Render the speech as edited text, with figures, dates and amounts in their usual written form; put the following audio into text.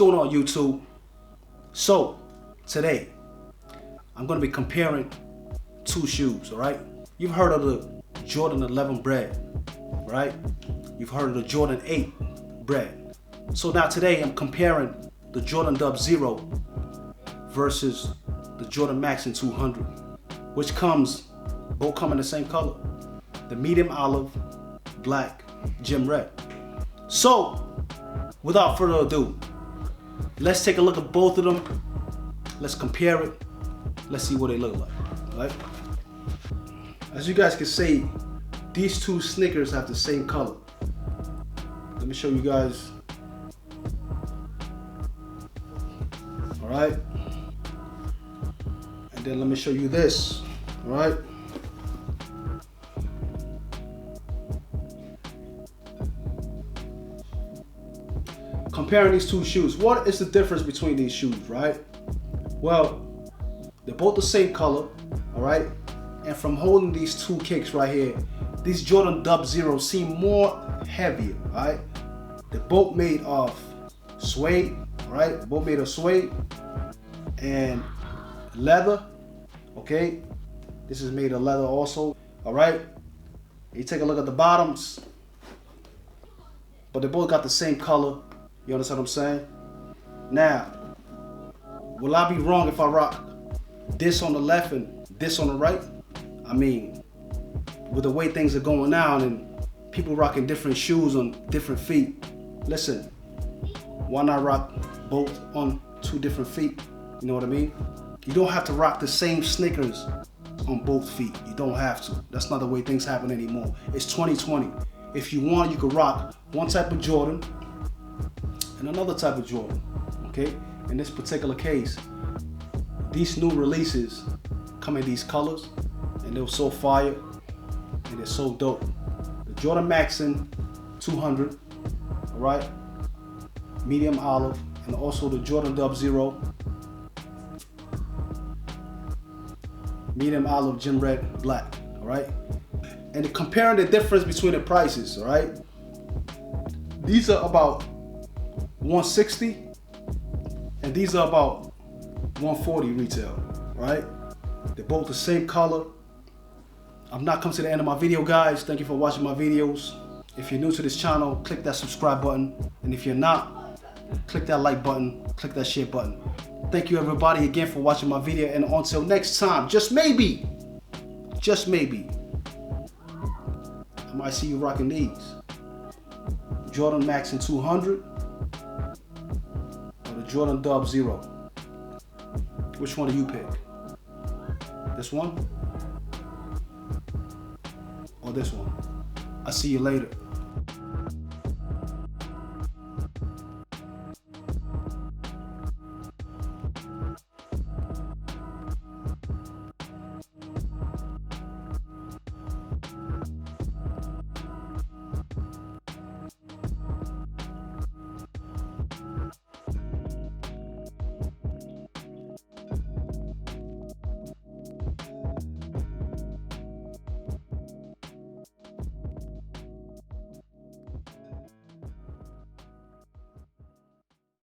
going on, YouTube? So today I'm going to be comparing two shoes. All right, you've heard of the Jordan 11 bread, right? You've heard of the Jordan 8 bread. So now today I'm comparing the Jordan DubZero versus the Jordan Maxin 200, which both come in the same color, the medium olive, black, gem red. So without further ado, let's take a look at both of them. Let's compare it. Let's see what they look like. Right? As you guys can see, these two sneakers have the same color. Let me show you guys. All right. And then let me show you this. All right. Comparing these two shoes, what is the difference between these shoes, right? Well, they're both the same color, all right? And from holding these two kicks right here, these Jordan DubZero seem more heavier, all right? They're both made of suede, all right? Both made of suede and leather, okay? This is made of leather also, all right? You take a look at the bottoms, but they both got the same color. You understand what I'm saying? Now, will I be wrong if I rock this on the left and this on the right? I mean, with the way things are going now and people rocking different shoes on different feet, listen, why not rock both on two different feet? You know what I mean? You don't have to rock the same sneakers on both feet. You don't have to. That's not the way things happen anymore. It's 2020. If you want, you could rock one type of Jordan and another type of Jordan, okay? In this particular case, these new releases come in these colors, and they're so fire, and they're so dope. The Jordan Maxin 200, all right, medium olive, and also the Jordan DubZero, medium olive, gem red, black, all right? And comparing the difference between the prices, all right? These are about $160, and these are about $140 retail, right? They're both the same color. I've not come to the end of my video, guys. Thank you for watching my videos. If you're new to this channel, click that subscribe button, and if you're not, click that like button, click that share button. Thank you everybody again for watching my video, and until next time, just maybe, I might see you rocking these Jordan Maxin 200 or the Jordan DubZero. Which one do you pick? This one or this one? I'll see you later.